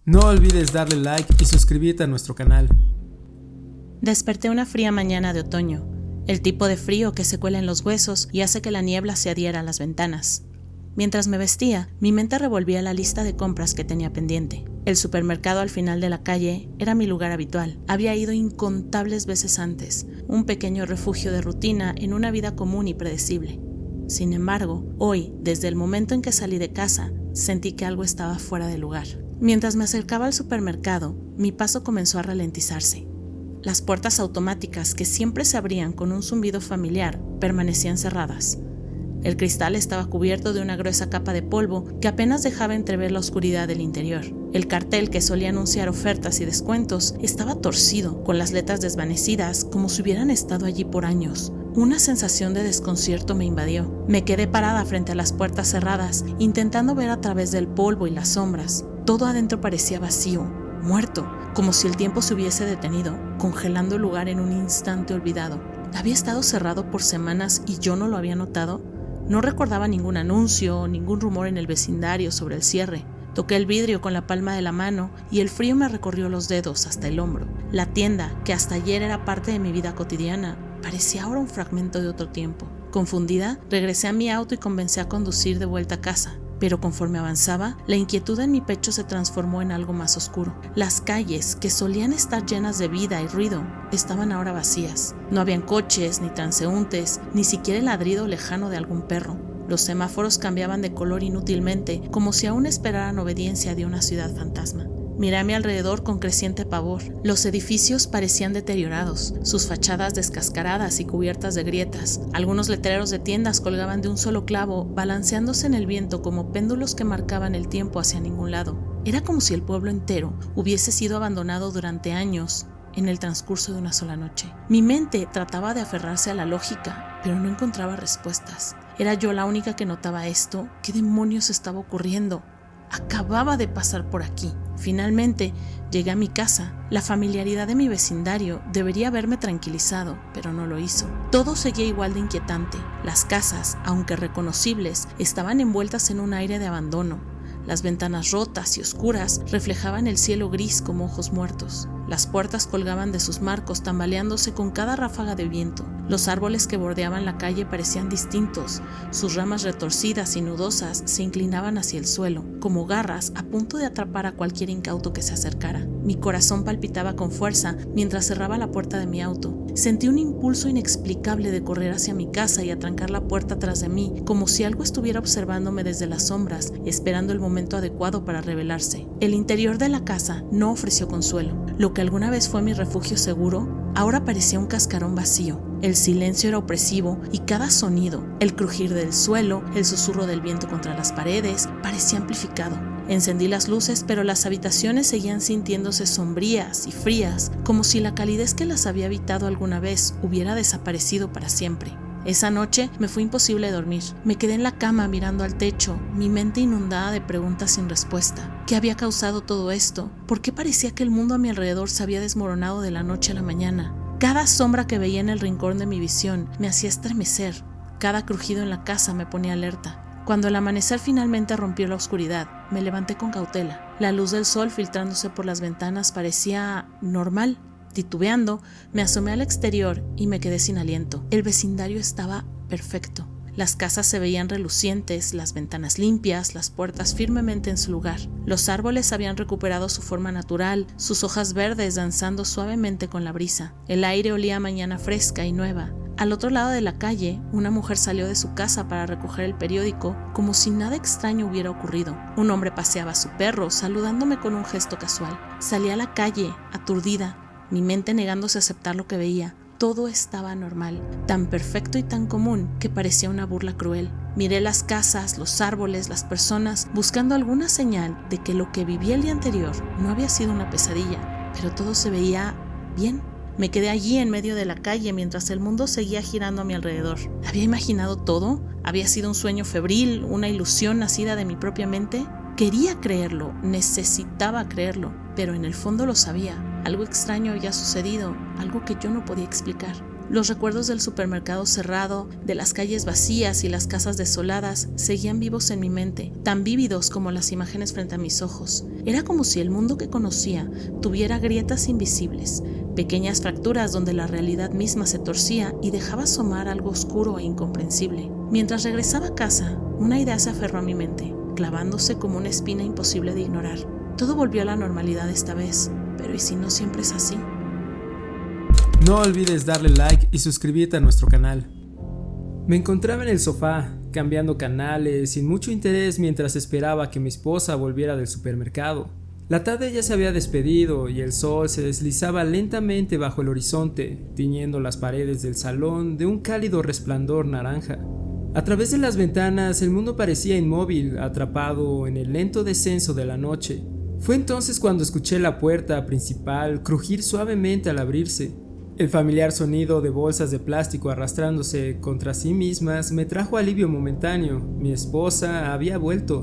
No olvides darle like y suscribirte a nuestro canal. Desperté una fría mañana de otoño, el tipo de frío que se cuela en los huesos y hace que la niebla se adhiera a las ventanas. Mientras me vestía, mi mente revolvía la lista de compras que tenía pendiente. El supermercado al final de la calle era mi lugar habitual. Había ido incontables veces antes, un pequeño refugio de rutina en una vida común y predecible. Sin embargo, hoy, desde el momento en que salí de casa, sentí que algo estaba fuera de lugar. Mientras me acercaba al supermercado, mi paso comenzó a ralentizarse. Las puertas automáticas, que siempre se abrían con un zumbido familiar, permanecían cerradas. El cristal estaba cubierto de una gruesa capa de polvo que apenas dejaba entrever la oscuridad del interior. El cartel que solía anunciar ofertas y descuentos estaba torcido, con las letras desvanecidas, como si hubieran estado allí por años. Una sensación de desconcierto me invadió. Me quedé parada frente a las puertas cerradas, intentando ver a través del polvo y las sombras. Todo adentro parecía vacío, muerto, como si el tiempo se hubiese detenido, congelando el lugar en un instante olvidado. Había estado cerrado por semanas y yo no lo había notado. No recordaba ningún anuncio, ningún rumor en el vecindario sobre el cierre. Toqué el vidrio con la palma de la mano y el frío me recorrió los dedos hasta el hombro. La tienda, que hasta ayer era parte de mi vida cotidiana, parecía ahora un fragmento de otro tiempo. Confundida, regresé a mi auto y comencé a conducir de vuelta a casa. Pero conforme avanzaba, la inquietud en mi pecho se transformó en algo más oscuro. Las calles, que solían estar llenas de vida y ruido, estaban ahora vacías. No habían coches, ni transeúntes, ni siquiera el ladrido lejano de algún perro. Los semáforos cambiaban de color inútilmente, como si aún esperaran obediencia de una ciudad fantasma. Miré a mi alrededor con creciente pavor. Los edificios parecían deteriorados, sus fachadas descascaradas y cubiertas de grietas. Algunos letreros de tiendas colgaban de un solo clavo, balanceándose en el viento como péndulos que marcaban el tiempo hacia ningún lado. Era como si el pueblo entero hubiese sido abandonado durante años en el transcurso de una sola noche. Mi mente trataba de aferrarse a la lógica, pero no encontraba respuestas. ¿Era yo la única que notaba esto? ¿Qué demonios estaba ocurriendo? Acababa de pasar por aquí. Finalmente, llegué a mi casa. La familiaridad de mi vecindario debería haberme tranquilizado, pero no lo hizo. Todo seguía igual de inquietante. Las casas, aunque reconocibles, estaban envueltas en un aire de abandono. Las ventanas rotas y oscuras reflejaban el cielo gris como ojos muertos. Las puertas colgaban de sus marcos tambaleándose con cada ráfaga de viento. Los árboles que bordeaban la calle parecían distintos. Sus ramas retorcidas y nudosas se inclinaban hacia el suelo, como garras a punto de atrapar a cualquier incauto que se acercara. Mi corazón palpitaba con fuerza mientras cerraba la puerta de mi auto. Sentí un impulso inexplicable de correr hacia mi casa y atrancar la puerta tras de mí, como si algo estuviera observándome desde las sombras, esperando el momento adecuado para revelarse. El interior de la casa no ofreció consuelo. Lo que alguna vez fue mi refugio seguro, ahora parecía un cascarón vacío. El silencio era opresivo y cada sonido, el crujir del suelo, el susurro del viento contra las paredes, parecía amplificado. Encendí las luces, pero las habitaciones seguían sintiéndose sombrías y frías, como si la calidez que las había habitado alguna vez hubiera desaparecido para siempre. Esa noche me fue imposible dormir. Me quedé en la cama mirando al techo, mi mente inundada de preguntas sin respuesta. ¿Qué había causado todo esto? ¿Por qué parecía que el mundo a mi alrededor se había desmoronado de la noche a la mañana? Cada sombra que veía en el rincón de mi visión me hacía estremecer. Cada crujido en la casa me ponía alerta. Cuando el amanecer finalmente rompió la oscuridad, me levanté con cautela. La luz del sol filtrándose por las ventanas parecía normal. Titubeando, me asomé al exterior y me quedé sin aliento. El vecindario estaba perfecto. Las casas se veían relucientes, las ventanas limpias, las puertas firmemente en su lugar. Los árboles habían recuperado su forma natural, sus hojas verdes danzando suavemente con la brisa. El aire olía a mañana fresca y nueva. Al otro lado de la calle, una mujer salió de su casa para recoger el periódico, como si nada extraño hubiera ocurrido. Un hombre paseaba a su perro, saludándome con un gesto casual. Salí a la calle, aturdida, mi mente negándose a aceptar lo que veía. Todo estaba normal, tan perfecto y tan común que parecía una burla cruel. Miré las casas, los árboles, las personas, buscando alguna señal de que lo que viví el día anterior no había sido una pesadilla, pero todo se veía bien. Me quedé allí en medio de la calle mientras el mundo seguía girando a mi alrededor. ¿Había imaginado todo? ¿Había sido un sueño febril, una ilusión nacida de mi propia mente? Quería creerlo, necesitaba creerlo, pero en el fondo lo sabía. Algo extraño había sucedido, algo que yo no podía explicar. Los recuerdos del supermercado cerrado, de las calles vacías y las casas desoladas seguían vivos en mi mente, tan vívidos como las imágenes frente a mis ojos. Era como si el mundo que conocía tuviera grietas invisibles, pequeñas fracturas donde la realidad misma se torcía y dejaba asomar algo oscuro e incomprensible. Mientras regresaba a casa, una idea se aferró a mi mente, clavándose como una espina imposible de ignorar. Todo volvió a la normalidad esta vez, pero ¿y si no siempre es así? No olvides darle like y suscribirte a nuestro canal. Me encontraba en el sofá, cambiando canales, sin mucho interés mientras esperaba que mi esposa volviera del supermercado. La tarde ya se había despedido y el sol se deslizaba lentamente bajo el horizonte, tiñendo las paredes del salón de un cálido resplandor naranja. A través de las ventanas el mundo parecía inmóvil, atrapado en el lento descenso de la noche. Fue entonces cuando escuché la puerta principal crujir suavemente al abrirse. El familiar sonido de bolsas de plástico arrastrándose contra sí mismas me trajo alivio momentáneo. Mi esposa había vuelto.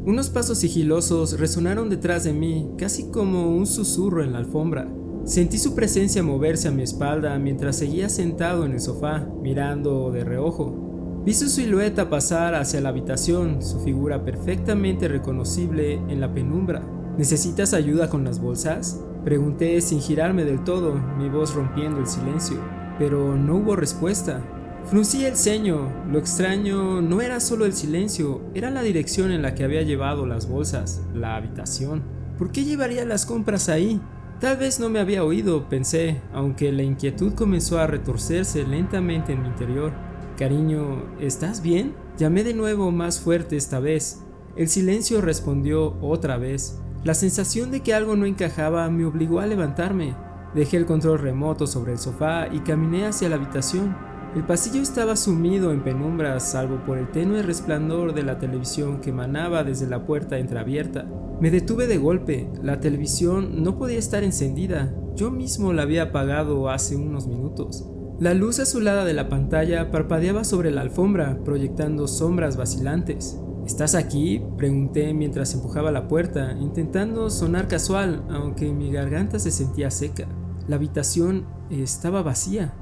Unos pasos sigilosos resonaron detrás de mí, casi como un susurro en la alfombra. Sentí su presencia moverse a mi espalda mientras seguía sentado en el sofá, mirando de reojo. Vi su silueta pasar hacia la habitación, su figura perfectamente reconocible en la penumbra. ¿Necesitas ayuda con las bolsas?, pregunté sin girarme del todo, mi voz rompiendo el silencio, pero no hubo respuesta. Fruncí el ceño. Lo extraño no era solo el silencio, era la dirección en la que había llevado las bolsas, la habitación. ¿Por qué llevaría las compras ahí? Tal vez no me había oído, pensé, aunque la inquietud comenzó a retorcerse lentamente en mi interior. Cariño, ¿estás bien?, llamé de nuevo, más fuerte esta vez. El silencio respondió otra vez. La sensación de que algo no encajaba me obligó a levantarme. Dejé el control remoto sobre el sofá y caminé hacia la habitación. El pasillo estaba sumido en penumbras, salvo por el tenue resplandor de la televisión que emanaba desde la puerta entreabierta. Me detuve de golpe. La televisión no podía estar encendida. Yo mismo la había apagado hace unos minutos. La luz azulada de la pantalla parpadeaba sobre la alfombra, proyectando sombras vacilantes. ¿Estás aquí?, pregunté mientras empujaba la puerta, intentando sonar casual, aunque mi garganta se sentía seca. La habitación estaba vacía.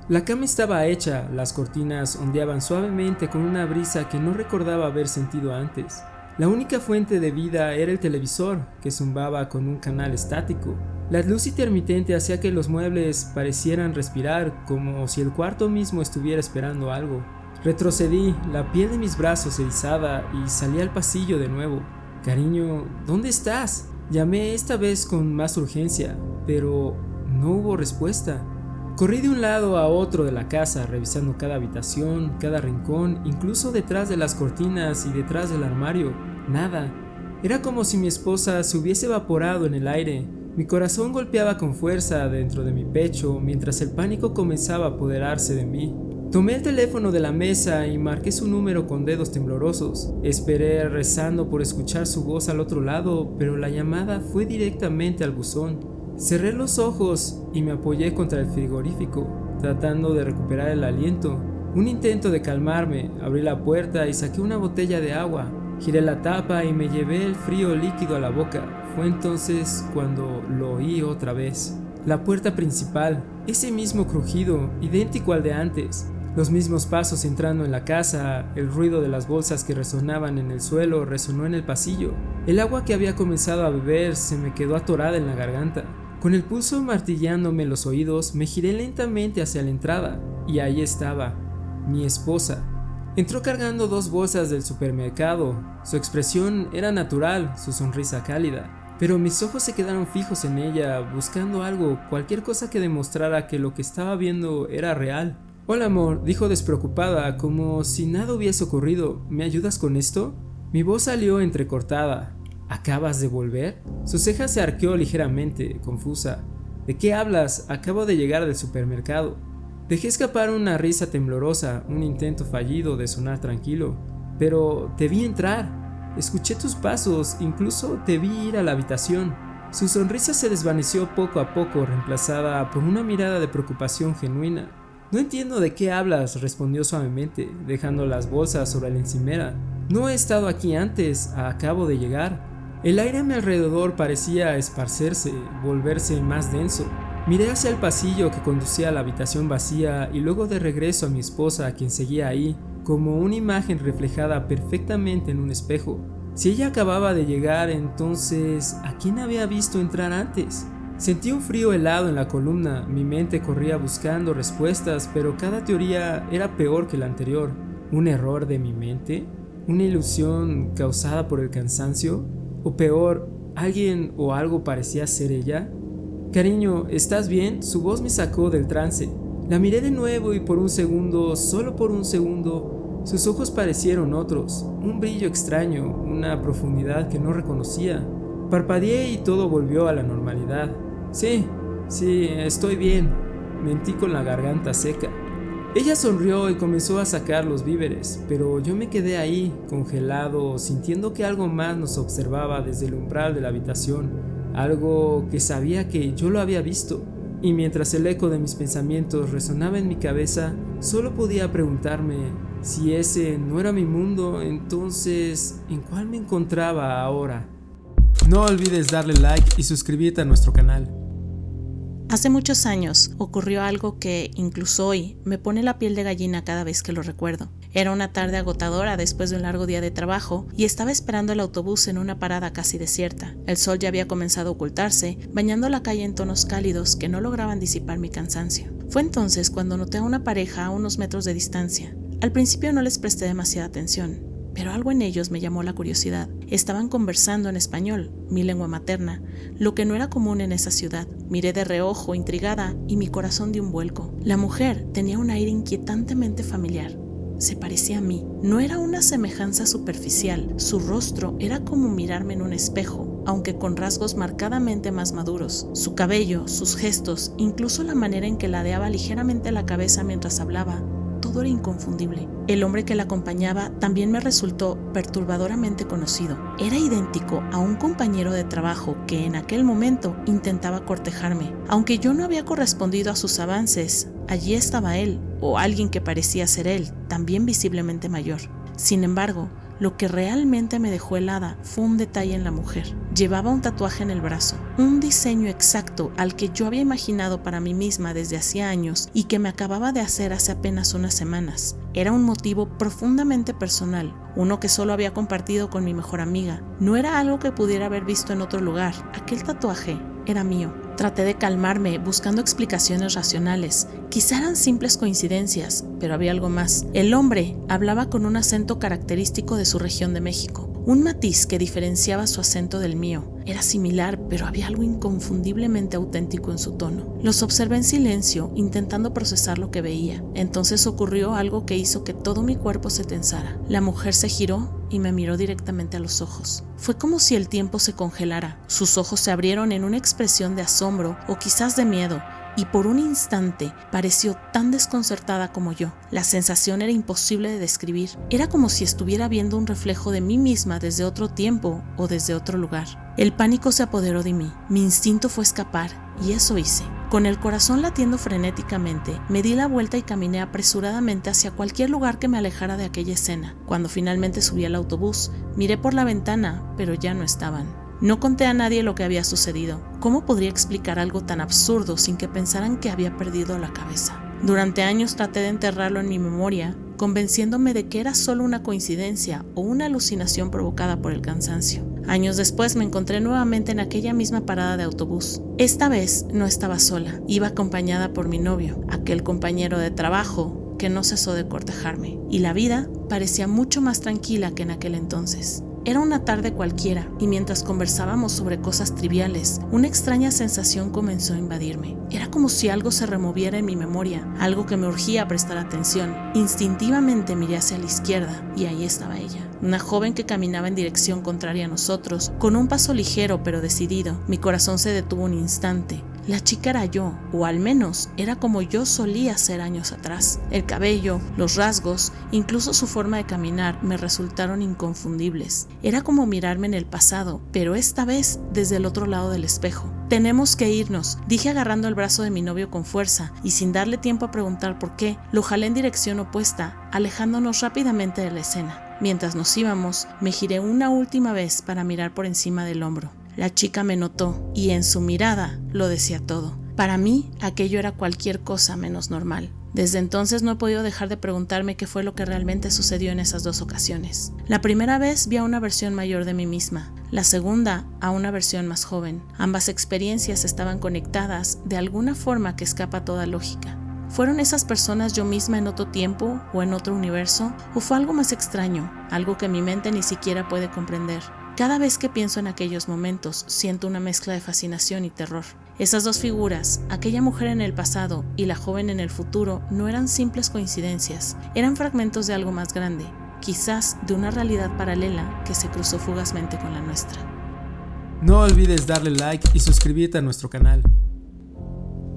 La cama estaba hecha, las cortinas ondeaban suavemente con una brisa que no recordaba haber sentido antes. La única fuente de vida era el televisor, que zumbaba con un canal estático. La luz intermitente hacía que los muebles parecieran respirar, como si el cuarto mismo estuviera esperando algo. Retrocedí, la piel de mis brazos erizada, y salí al pasillo de nuevo. Cariño, ¿dónde estás?, llamé esta vez con más urgencia, pero no hubo respuesta. Corrí de un lado a otro de la casa, revisando cada habitación, cada rincón, incluso detrás de las cortinas y detrás del armario. Nada. Era como si mi esposa se hubiese evaporado en el aire. Mi corazón golpeaba con fuerza dentro de mi pecho mientras el pánico comenzaba a apoderarse de mí. Tomé el teléfono de la mesa y marqué su número con dedos temblorosos. Esperé rezando por escuchar su voz al otro lado, pero la llamada fue directamente al buzón. Cerré los ojos y me apoyé contra el frigorífico, tratando de recuperar el aliento. Un intento de calmarme, abrí la puerta y saqué una botella de agua. Giré la tapa y me llevé el frío líquido a la boca. Fue entonces cuando lo oí otra vez. La puerta principal, ese mismo crujido, idéntico al de antes. Los mismos pasos entrando en la casa, el ruido de las bolsas que resonaban en el suelo resonó en el pasillo. El agua que había comenzado a beber se me quedó atorada en la garganta. Con el pulso martillándome los oídos, me giré lentamente hacia la entrada, y ahí estaba, mi esposa. Entró cargando 2 bolsas del supermercado. Su expresión era natural, su sonrisa cálida, pero mis ojos se quedaron fijos en ella, buscando algo, cualquier cosa que demostrara que lo que estaba viendo era real. «Hola amor», dijo despreocupada, como si nada hubiese ocurrido. «¿Me ayudas con esto?». Mi voz salió entrecortada. «¿Acabas de volver?». Su ceja se arqueó ligeramente, confusa. «¿De qué hablas? Acabo de llegar del supermercado». Dejé escapar una risa temblorosa, un intento fallido de sonar tranquilo. «Pero te vi entrar. Escuché tus pasos, incluso te vi ir a la habitación». Su sonrisa se desvaneció poco a poco, reemplazada por una mirada de preocupación genuina. «No entiendo de qué hablas», respondió suavemente, dejando las bolsas sobre la encimera. «No he estado aquí antes, acabo de llegar». El aire a mi alrededor parecía esparcerse, volverse más denso. Miré hacia el pasillo que conducía a la habitación vacía y luego de regreso a mi esposa, quien seguía ahí, como una imagen reflejada perfectamente en un espejo. Si ella acababa de llegar, entonces, ¿a quién había visto entrar antes? Sentí un frío helado en la columna, mi mente corría buscando respuestas, pero cada teoría era peor que la anterior. ¿Un error de mi mente? ¿Una ilusión causada por el cansancio? ¿O peor, alguien o algo parecía ser ella? Cariño, ¿estás bien? Su voz me sacó del trance. La miré de nuevo y por un segundo, solo por un segundo, sus ojos parecieron otros, un brillo extraño, una profundidad que no reconocía. Parpadeé y todo volvió a la normalidad. Sí, estoy bien, mentí con la garganta seca. Ella sonrió y comenzó a sacar los víveres, pero yo me quedé ahí, congelado, sintiendo que algo más nos observaba desde el umbral de la habitación, algo que sabía que yo lo había visto. Y mientras el eco de mis pensamientos resonaba en mi cabeza, solo podía preguntarme, si ese no era mi mundo, entonces, ¿en cuál me encontraba ahora? No olvides darle like y suscribirte a nuestro canal. Hace muchos años ocurrió algo que, incluso hoy, me pone la piel de gallina cada vez que lo recuerdo. Era una tarde agotadora después de un largo día de trabajo y estaba esperando el autobús en una parada casi desierta. El sol ya había comenzado a ocultarse, bañando la calle en tonos cálidos que no lograban disipar mi cansancio. Fue entonces cuando noté a una pareja a unos metros de distancia. Al principio no les presté demasiada atención, pero algo en ellos me llamó la curiosidad. Estaban conversando en español, mi lengua materna, lo que no era común en esa ciudad. Miré de reojo, intrigada, y mi corazón dio un vuelco. La mujer tenía un aire inquietantemente familiar. Se parecía a mí. No era una semejanza superficial. Su rostro era como mirarme en un espejo, aunque con rasgos marcadamente más maduros. Su cabello, sus gestos, incluso la manera en que ladeaba ligeramente la cabeza mientras hablaba, todo era inconfundible. El hombre que la acompañaba también me resultó perturbadoramente conocido. Era idéntico a un compañero de trabajo que en aquel momento intentaba cortejarme. Aunque yo no había correspondido a sus avances, allí estaba él, o alguien que parecía ser él, también visiblemente mayor. Sin embargo, lo que realmente me dejó helada fue un detalle en la mujer. Llevaba un tatuaje en el brazo, un diseño exacto al que yo había imaginado para mí misma desde hacía años y que me acababa de hacer hace apenas unas semanas. Era un motivo profundamente personal, uno que solo había compartido con mi mejor amiga. No era algo que pudiera haber visto en otro lugar. Aquel tatuaje era mío. Traté de calmarme buscando explicaciones racionales. Quizá eran simples coincidencias, pero había algo más. El hombre hablaba con un acento característico de su región de México, un matiz que diferenciaba su acento del mío. Era similar, pero había algo inconfundiblemente auténtico en su tono. Los observé en silencio, intentando procesar lo que veía. Entonces ocurrió algo que hizo que todo mi cuerpo se tensara. La mujer se giró y me miró directamente a los ojos. Fue como si el tiempo se congelara. Sus ojos se abrieron en una expresión de asombro o quizás de miedo, y por un instante pareció tan desconcertada como yo. La sensación era imposible de describir. Era como si estuviera viendo un reflejo de mí misma desde otro tiempo o desde otro lugar. El pánico se apoderó de mí. Mi instinto fue escapar, y eso hice. Con el corazón latiendo frenéticamente, me di la vuelta y caminé apresuradamente hacia cualquier lugar que me alejara de aquella escena. Cuando finalmente subí al autobús, miré por la ventana, pero ya no estaban. No conté a nadie lo que había sucedido. ¿Cómo podría explicar algo tan absurdo sin que pensaran que había perdido la cabeza? Durante años traté de enterrarlo en mi memoria, convenciéndome de que era solo una coincidencia o una alucinación provocada por el cansancio. Años después me encontré nuevamente en aquella misma parada de autobús. Esta vez no estaba sola, iba acompañada por mi novio, aquel compañero de trabajo que no cesó de cortejarme, y la vida parecía mucho más tranquila que en aquel entonces. Era una tarde cualquiera, y mientras conversábamos sobre cosas triviales, una extraña sensación comenzó a invadirme. Era como si algo se removiera en mi memoria, algo que me urgía a prestar atención. Instintivamente miré hacia la izquierda, y ahí estaba ella. Una joven que caminaba en dirección contraria a nosotros, con un paso ligero pero decidido. Mi corazón se detuvo un instante. La chica era yo, o al menos era como yo solía ser años atrás. El cabello, los rasgos, incluso su forma de caminar me resultaron inconfundibles. Era como mirarme en el pasado, pero esta vez desde el otro lado del espejo. «Tenemos que irnos», dije agarrando el brazo de mi novio con fuerza, y sin darle tiempo a preguntar por qué, lo jalé en dirección opuesta, alejándonos rápidamente de la escena. Mientras nos íbamos, me giré una última vez para mirar por encima del hombro. La chica me notó y en su mirada lo decía todo. Para mí, aquello era cualquier cosa menos normal. Desde entonces no he podido dejar de preguntarme qué fue lo que realmente sucedió en esas 2 ocasiones. La primera vez vi a una versión mayor de mí misma, la segunda a una versión más joven. Ambas experiencias estaban conectadas de alguna forma que escapa a toda lógica. ¿Fueron esas personas yo misma en otro tiempo o en otro universo? ¿O fue algo más extraño, algo que mi mente ni siquiera puede comprender? Cada vez que pienso en aquellos momentos, siento una mezcla de fascinación y terror. Esas 2 figuras, aquella mujer en el pasado y la joven en el futuro, no eran simples coincidencias, eran fragmentos de algo más grande, quizás de una realidad paralela que se cruzó fugazmente con la nuestra. No olvides darle like y suscribirte a nuestro canal.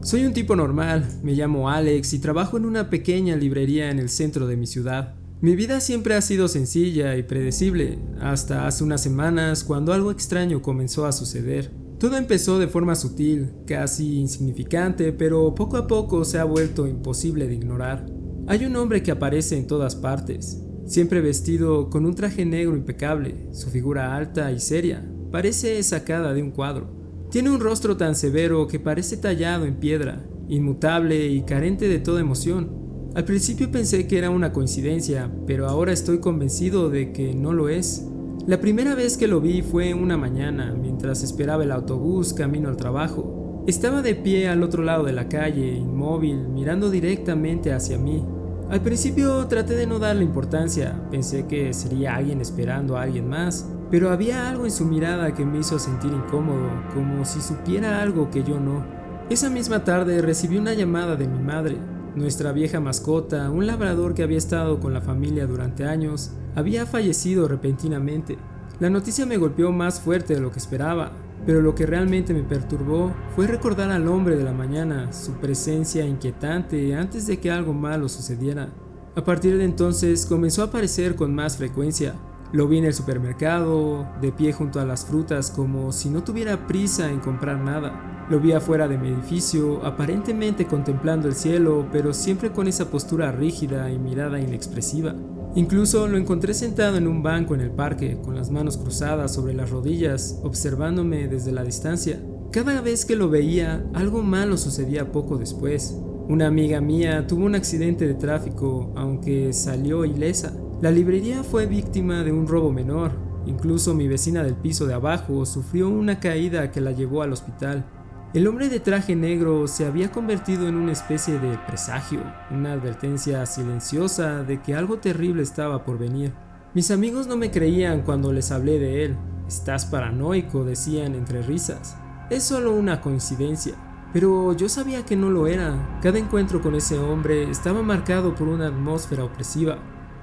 Soy un tipo normal, me llamo Alex y trabajo en una pequeña librería en el centro de mi ciudad. Mi vida siempre ha sido sencilla y predecible, hasta hace unas semanas cuando algo extraño comenzó a suceder. Todo empezó de forma sutil, casi insignificante, pero poco a poco se ha vuelto imposible de ignorar. Hay un hombre que aparece en todas partes, siempre vestido con un traje negro impecable, su figura alta y seria, parece sacada de un cuadro. Tiene un rostro tan severo que parece tallado en piedra, inmutable y carente de toda emoción. Al principio pensé que era una coincidencia, pero ahora estoy convencido de que no lo es. La primera vez que lo vi fue una mañana, mientras esperaba el autobús camino al trabajo. Estaba de pie al otro lado de la calle, inmóvil, mirando directamente hacia mí. Al principio traté de no darle importancia, pensé que sería alguien esperando a alguien más, pero había algo en su mirada que me hizo sentir incómodo, como si supiera algo que yo no. Esa misma tarde recibí una llamada de mi madre. Nuestra vieja mascota, un labrador que había estado con la familia durante años, había fallecido repentinamente. La noticia me golpeó más fuerte de lo que esperaba, pero lo que realmente me perturbó fue recordar al hombre de la mañana, su presencia inquietante antes de que algo malo sucediera. A partir de entonces comenzó a aparecer con más frecuencia. Lo vi en el supermercado, de pie junto a las frutas como si no tuviera prisa en comprar nada. Lo vi afuera de mi edificio, aparentemente contemplando el cielo, pero siempre con esa postura rígida y mirada inexpresiva. Incluso lo encontré sentado en un banco en el parque, con las manos cruzadas sobre las rodillas, observándome desde la distancia. Cada vez que lo veía, algo malo sucedía poco después. Una amiga mía tuvo un accidente de tráfico, aunque salió ilesa. La librería fue víctima de un robo menor. Incluso mi vecina del piso de abajo sufrió una caída que la llevó al hospital. El hombre de traje negro se había convertido en una especie de presagio, una advertencia silenciosa de que algo terrible estaba por venir. Mis amigos no me creían cuando les hablé de él. «Estás paranoico», decían entre risas. «Es solo una coincidencia». Pero yo sabía que no lo era. Cada encuentro con ese hombre estaba marcado por una atmósfera opresiva,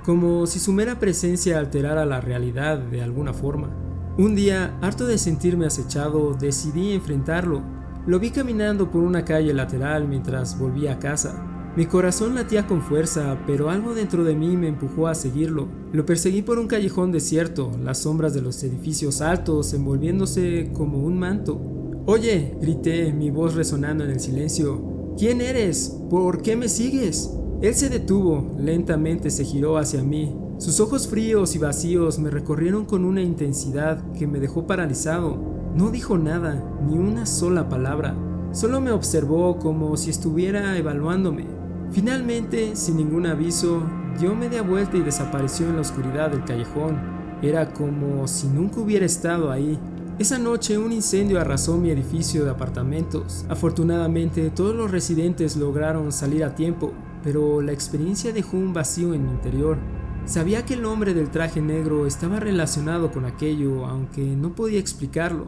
como si su mera presencia alterara la realidad de alguna forma. Un día, harto de sentirme acechado, decidí enfrentarlo. Lo vi caminando por una calle lateral mientras volvía a casa. Mi corazón latía con fuerza, pero algo dentro de mí me empujó a seguirlo. Lo perseguí por un callejón desierto, las sombras de los edificios altos envolviéndose como un manto. «Oye», grité, mi voz resonando en el silencio. «¿Quién eres? ¿Por qué me sigues?» Él se detuvo, lentamente se giró hacia mí. Sus ojos fríos y vacíos me recorrieron con una intensidad que me dejó paralizado. No dijo nada, ni una sola palabra. Solo me observó como si estuviera evaluándome. Finalmente, sin ningún aviso, dio media vuelta y desapareció en la oscuridad del callejón. Era como si nunca hubiera estado ahí. Esa noche un incendio arrasó mi edificio de apartamentos. Afortunadamente, todos los residentes lograron salir a tiempo, pero la experiencia dejó un vacío en mi interior. Sabía que el hombre del traje negro estaba relacionado con aquello, aunque no podía explicarlo.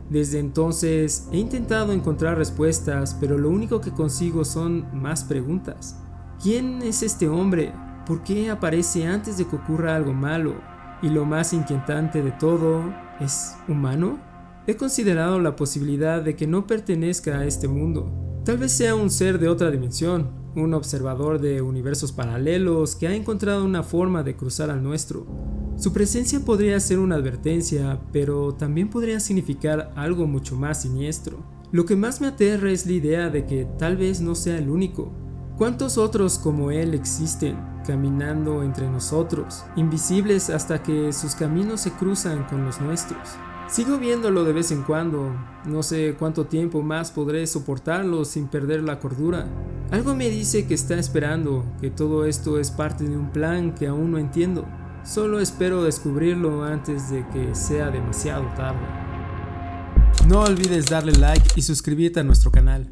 Desde entonces he intentado encontrar respuestas, pero lo único que consigo son más preguntas. ¿Quién es este hombre? ¿Por qué aparece antes de que ocurra algo malo? Y lo más inquietante de todo, ¿es humano? He considerado la posibilidad de que no pertenezca a este mundo. Tal vez sea un ser de otra dimensión, un observador de universos paralelos que ha encontrado una forma de cruzar al nuestro. Su presencia podría ser una advertencia, pero también podría significar algo mucho más siniestro. Lo que más me aterra es la idea de que tal vez no sea el único. ¿Cuántos otros como él existen, caminando entre nosotros, invisibles hasta que sus caminos se cruzan con los nuestros? Sigo viéndolo de vez en cuando, no sé cuánto tiempo más podré soportarlo sin perder la cordura. Algo me dice que está esperando, que todo esto es parte de un plan que aún no entiendo. Solo espero descubrirlo antes de que sea demasiado tarde. No olvides darle like y suscribirte a nuestro canal.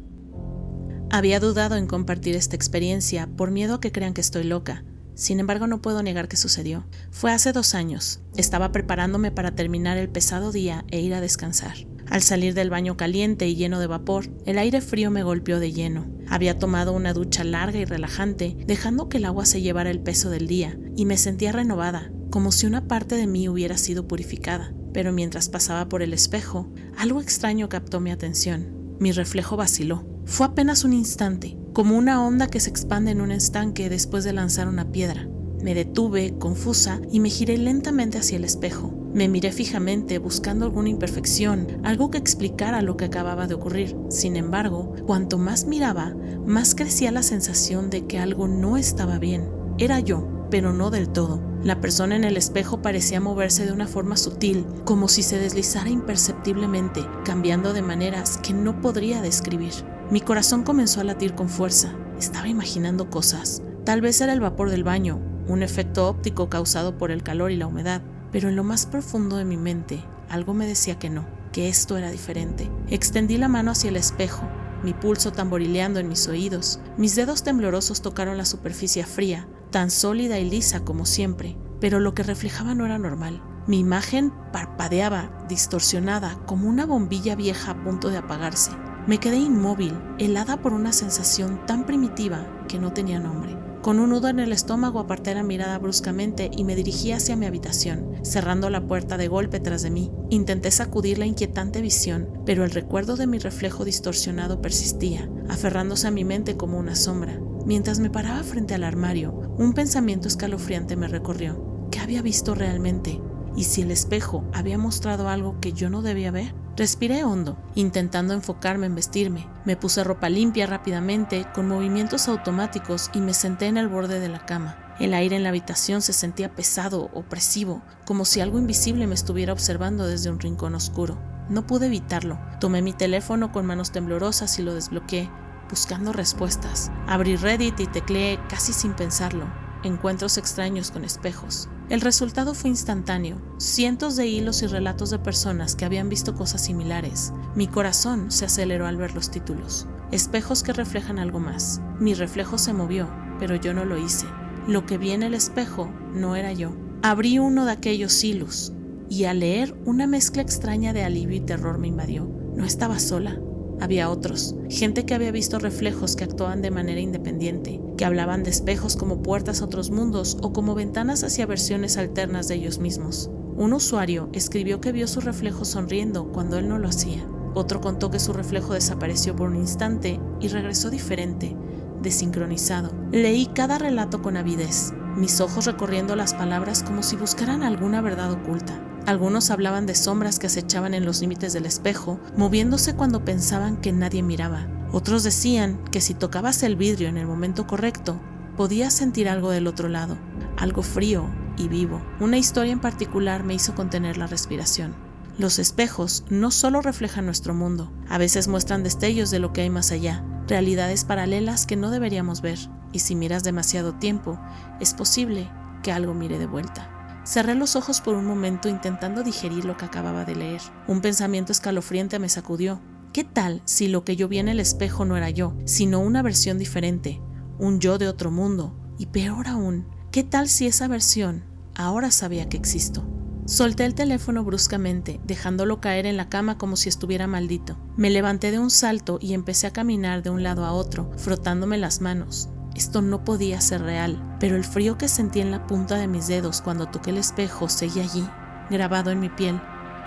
Había dudado en compartir esta experiencia por miedo a que crean que estoy loca. Sin embargo, no puedo negar que sucedió. Fue hace 2 años. Estaba preparándome para terminar el pesado día e ir a descansar. Al salir del baño caliente y lleno de vapor, el aire frío me golpeó de lleno. Había tomado una ducha larga y relajante, dejando que el agua se llevara el peso del día, y me sentía renovada, como si una parte de mí hubiera sido purificada. Pero mientras pasaba por el espejo, algo extraño captó mi atención. Mi reflejo vaciló. Fue apenas un instante, como una onda que se expande en un estanque después de lanzar una piedra. Me detuve, confusa, y me giré lentamente hacia el espejo. Me miré fijamente, buscando alguna imperfección, algo que explicara lo que acababa de ocurrir. Sin embargo, cuanto más miraba, más crecía la sensación de que algo no estaba bien. Era yo, pero no del todo. La persona en el espejo parecía moverse de una forma sutil, como si se deslizara imperceptiblemente, cambiando de maneras que no podría describir. Mi corazón comenzó a latir con fuerza. Estaba imaginando cosas. Tal vez era el vapor del baño, un efecto óptico causado por el calor y la humedad, pero en lo más profundo de mi mente, algo me decía que no, que esto era diferente. Extendí la mano hacia el espejo, mi pulso tamborileando en mis oídos. Mis dedos temblorosos tocaron la superficie fría, tan sólida y lisa como siempre, pero lo que reflejaba no era normal. Mi imagen parpadeaba, distorsionada, como una bombilla vieja a punto de apagarse. Me quedé inmóvil, helada por una sensación tan primitiva que no tenía nombre. Con un nudo en el estómago aparté la mirada bruscamente y me dirigí hacia mi habitación, cerrando la puerta de golpe tras de mí. Intenté sacudir la inquietante visión, pero el recuerdo de mi reflejo distorsionado persistía, aferrándose a mi mente como una sombra. Mientras me paraba frente al armario, un pensamiento escalofriante me recorrió. ¿Qué había visto realmente? ¿Y si el espejo había mostrado algo que yo no debía ver? Respiré hondo, intentando enfocarme en vestirme. Me puse ropa limpia rápidamente, con movimientos automáticos, y me senté en el borde de la cama. El aire en la habitación se sentía pesado, opresivo, como si algo invisible me estuviera observando desde un rincón oscuro. No pude evitarlo. Tomé mi teléfono con manos temblorosas y lo desbloqueé, buscando respuestas. Abrí Reddit y tecleé casi sin pensarlo: encuentros extraños con espejos. El resultado fue instantáneo, cientos de hilos y relatos de personas que habían visto cosas similares. Mi corazón se aceleró al ver los títulos. Espejos que reflejan algo más. Mi reflejo se movió, pero yo no lo hice. Lo que vi en el espejo no era yo. Abrí uno de aquellos hilos, y al leer, una mezcla extraña de alivio y terror me invadió. No estaba sola. Había otros, gente que había visto reflejos que actuaban de manera independiente, que hablaban de espejos como puertas a otros mundos o como ventanas hacia versiones alternas de ellos mismos. Un usuario escribió que vio su reflejo sonriendo cuando él no lo hacía. Otro contó que su reflejo desapareció por un instante y regresó diferente, desincronizado. Leí cada relato con avidez, mis ojos recorriendo las palabras como si buscaran alguna verdad oculta. Algunos hablaban de sombras que acechaban en los límites del espejo, moviéndose cuando pensaban que nadie miraba. Otros decían que si tocabas el vidrio en el momento correcto, podías sentir algo del otro lado, algo frío y vivo. Una historia en particular me hizo contener la respiración. Los espejos no solo reflejan nuestro mundo, a veces muestran destellos de lo que hay más allá, realidades paralelas que no deberíamos ver, y si miras demasiado tiempo, es posible que algo mire de vuelta. Cerré los ojos por un momento intentando digerir lo que acababa de leer. Un pensamiento escalofriante me sacudió. ¿Qué tal si lo que yo vi en el espejo no era yo, sino una versión diferente, un yo de otro mundo? Y peor aún, ¿qué tal si esa versión ahora sabía que existo? Solté el teléfono bruscamente, dejándolo caer en la cama como si estuviera maldito. Me levanté de un salto y empecé a caminar de un lado a otro, frotándome las manos. Esto no podía ser real, pero el frío que sentí en la punta de mis dedos cuando toqué el espejo seguía allí, grabado en mi piel.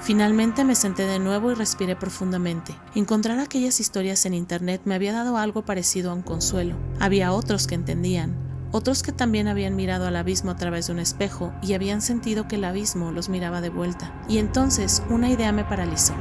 Finalmente me senté de nuevo y respiré profundamente. Encontrar aquellas historias en internet me había dado algo parecido a un consuelo. Había otros que entendían, otros que también habían mirado al abismo a través de un espejo y habían sentido que el abismo los miraba de vuelta. Y entonces una idea me paralizó.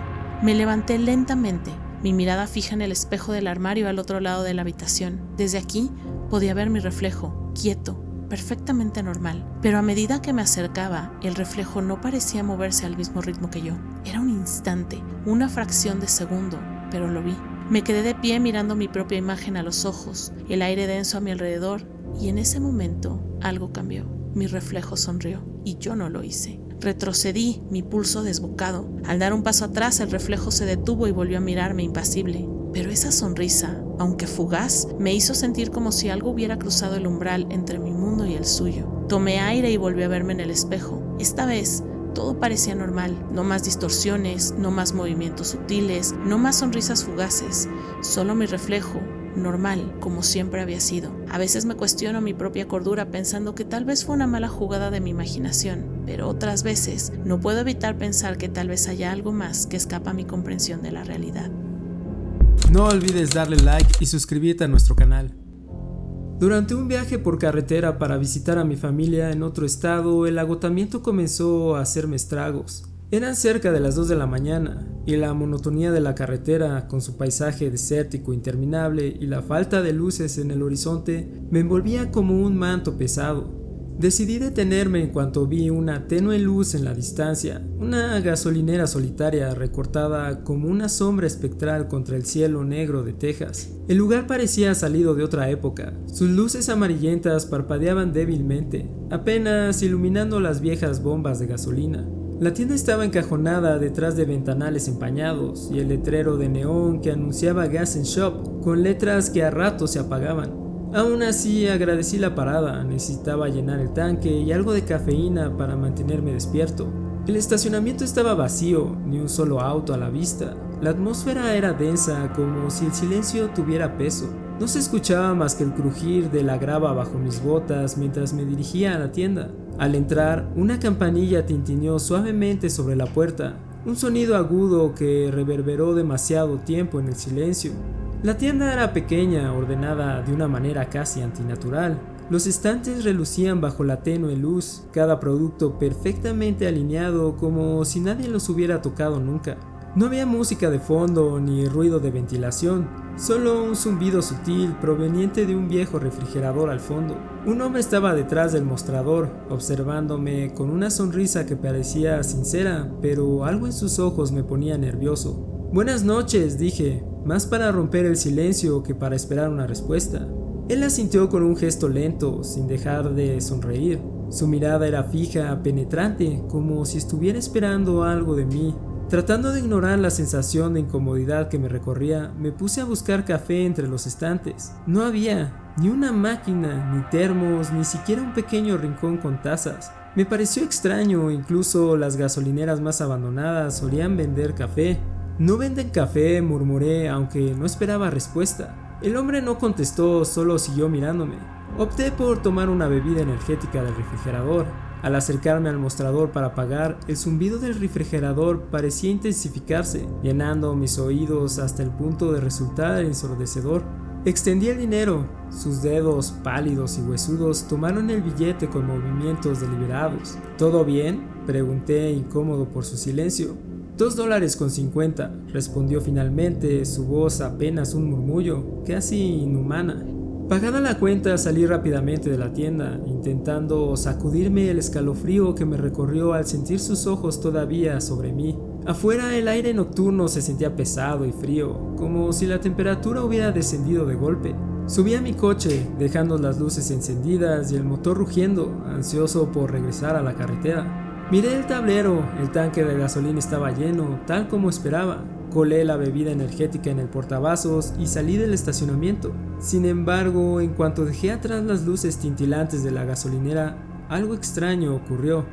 Me levanté lentamente, mi mirada fija en el espejo del armario al otro lado de la habitación. Desde aquí podía ver mi reflejo, quieto, perfectamente normal, pero a medida que me acercaba, el reflejo no parecía moverse al mismo ritmo que yo. Era un instante, una fracción de segundo, pero lo vi. Me quedé de pie mirando mi propia imagen a los ojos, el aire denso a mi alrededor, y en ese momento algo cambió. Mi reflejo sonrió, y yo no lo hice. Retrocedí, mi pulso desbocado. Al dar un paso atrás, el reflejo se detuvo y volvió a mirarme impasible. Pero esa sonrisa, aunque fugaz, me hizo sentir como si algo hubiera cruzado el umbral entre mi mundo y el suyo. Tomé aire y volví a verme en el espejo. Esta vez, todo parecía normal. No más distorsiones, no más movimientos sutiles, no más sonrisas fugaces. Solo mi reflejo, normal, como siempre había sido. A veces me cuestiono mi propia cordura pensando que tal vez fue una mala jugada de mi imaginación, pero otras veces no puedo evitar pensar que tal vez haya algo más que escapa a mi comprensión de la realidad. No olvides darle like y suscribirte a nuestro canal. Durante un viaje por carretera para visitar a mi familia en otro estado, el agotamiento comenzó a hacerme estragos. Eran cerca de las 2 de la mañana y la monotonía de la carretera, con su paisaje desértico interminable y la falta de luces en el horizonte, me envolvía como un manto pesado. Decidí detenerme en cuanto vi una tenue luz en la distancia, una gasolinera solitaria recortada como una sombra espectral contra el cielo negro de Texas. El lugar parecía salido de otra época. Sus luces amarillentas parpadeaban débilmente, apenas iluminando las viejas bombas de gasolina. La tienda estaba encajonada detrás de ventanales empañados y el letrero de neón que anunciaba Gas and Shop, con letras que a ratos se apagaban. Aún así agradecí la parada, necesitaba llenar el tanque y algo de cafeína para mantenerme despierto. El estacionamiento estaba vacío, ni un solo auto a la vista. La atmósfera era densa, como si el silencio tuviera peso. No se escuchaba más que el crujir de la grava bajo mis botas mientras me dirigía a la tienda. Al entrar, una campanilla tintineó suavemente sobre la puerta, un sonido agudo que reverberó demasiado tiempo en el silencio. La tienda era pequeña, ordenada de una manera casi antinatural. Los estantes relucían bajo la tenue luz, cada producto perfectamente alineado como si nadie los hubiera tocado nunca. No había música de fondo ni ruido de ventilación, solo un zumbido sutil proveniente de un viejo refrigerador al fondo. Un hombre estaba detrás del mostrador, observándome con una sonrisa que parecía sincera, pero algo en sus ojos me ponía nervioso. «Buenas noches», dije, más para romper el silencio que para esperar una respuesta. Él asintió con un gesto lento, sin dejar de sonreír. Su mirada era fija, penetrante, como si estuviera esperando algo de mí. Tratando de ignorar la sensación de incomodidad que me recorría, me puse a buscar café entre los estantes. No había ni una máquina, ni termos, ni siquiera un pequeño rincón con tazas. Me pareció extraño, incluso las gasolineras más abandonadas solían vender café. «No venden café», murmuré, aunque no esperaba respuesta. El hombre no contestó, solo siguió mirándome. Opté por tomar una bebida energética del refrigerador. Al acercarme al mostrador para pagar, el zumbido del refrigerador parecía intensificarse, llenando mis oídos hasta el punto de resultar ensordecedor. Extendí el dinero. Sus dedos, pálidos y huesudos, tomaron el billete con movimientos deliberados. «¿Todo bien?», pregunté, incómodo por su silencio. $2.50, respondió finalmente, su voz apenas un murmullo, casi inhumana. Pagada la cuenta, salí rápidamente de la tienda, intentando sacudirme el escalofrío que me recorrió al sentir sus ojos todavía sobre mí. Afuera el aire nocturno se sentía pesado y frío, como si la temperatura hubiera descendido de golpe. Subí a mi coche, dejando las luces encendidas y el motor rugiendo, ansioso por regresar a la carretera. Miré el tablero, el tanque de gasolina estaba lleno, tal como esperaba. Colé la bebida energética en el portavasos y salí del estacionamiento. Sin embargo, en cuanto dejé atrás las luces tintilantes de la gasolinera, algo extraño ocurrió.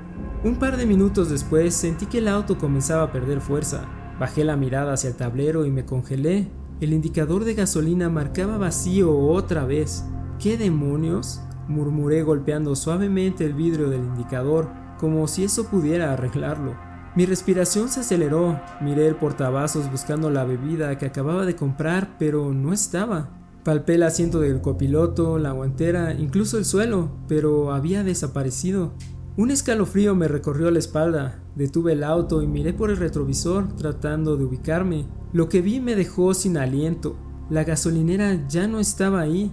Un par de minutos después sentí que el auto comenzaba a perder fuerza. Bajé la mirada hacia el tablero y me congelé. El indicador de gasolina marcaba vacío otra vez. ¿Qué demonios?, murmuré golpeando suavemente el vidrio del indicador, como si eso pudiera arreglarlo. Mi respiración se aceleró, miré el portavasos buscando la bebida que acababa de comprar, pero no estaba. Palpé el asiento del copiloto, la guantera, incluso el suelo, pero había desaparecido. Un escalofrío me recorrió la espalda, detuve el auto y miré por el retrovisor tratando de ubicarme. Lo que vi me dejó sin aliento, la gasolinera ya no estaba ahí.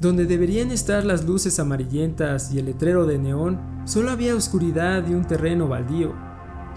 Donde deberían estar las luces amarillentas y el letrero de neón, solo había oscuridad y un terreno baldío.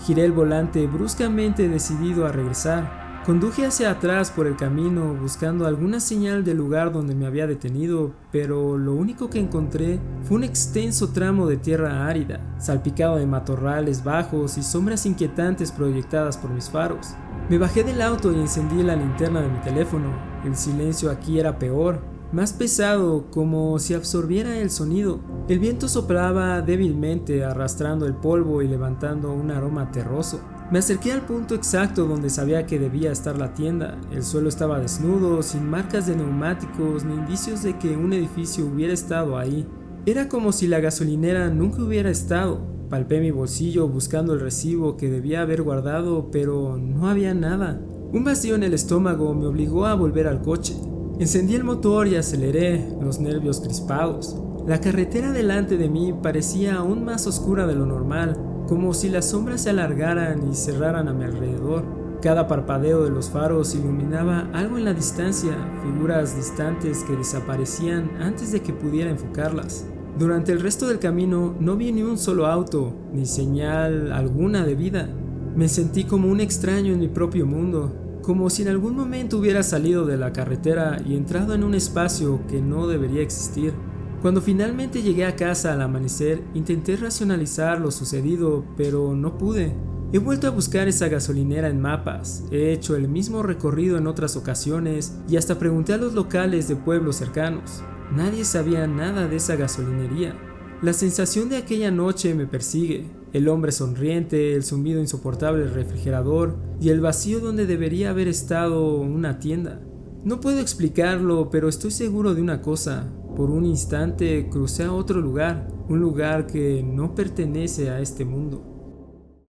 Giré el volante bruscamente decidido a regresar. Conduje hacia atrás por el camino buscando alguna señal del lugar donde me había detenido, pero lo único que encontré fue un extenso tramo de tierra árida, salpicado de matorrales bajos y sombras inquietantes proyectadas por mis faros. Me bajé del auto y encendí la linterna de mi teléfono. El silencio aquí era peor, más pesado, como si absorbiera el sonido. El viento soplaba débilmente, arrastrando el polvo y levantando un aroma terroso. Me acerqué al punto exacto donde sabía que debía estar la tienda. El suelo estaba desnudo, sin marcas de neumáticos ni indicios de que un edificio hubiera estado ahí. Era como si la gasolinera nunca hubiera estado. Palpé mi bolsillo buscando el recibo que debía haber guardado, pero no había nada. Un vacío en el estómago me obligó a volver al coche. Encendí el motor y aceleré, los nervios crispados. La carretera delante de mí parecía aún más oscura de lo normal, como si las sombras se alargaran y cerraran a mi alrededor. Cada parpadeo de los faros iluminaba algo en la distancia, figuras distantes que desaparecían antes de que pudiera enfocarlas. Durante el resto del camino no vi ni un solo auto, ni señal alguna de vida. Me sentí como un extraño en mi propio mundo, como si en algún momento hubiera salido de la carretera y entrado en un espacio que no debería existir. Cuando finalmente llegué a casa al amanecer, intenté racionalizar lo sucedido, pero no pude. He vuelto a buscar esa gasolinera en mapas, he hecho el mismo recorrido en otras ocasiones y hasta pregunté a los locales de pueblos cercanos. Nadie sabía nada de esa gasolinería. La sensación de aquella noche me persigue. El hombre sonriente, el zumbido insoportable del refrigerador y el vacío donde debería haber estado una tienda. No puedo explicarlo, pero estoy seguro de una cosa. Por un instante crucé a otro lugar, un lugar que no pertenece a este mundo.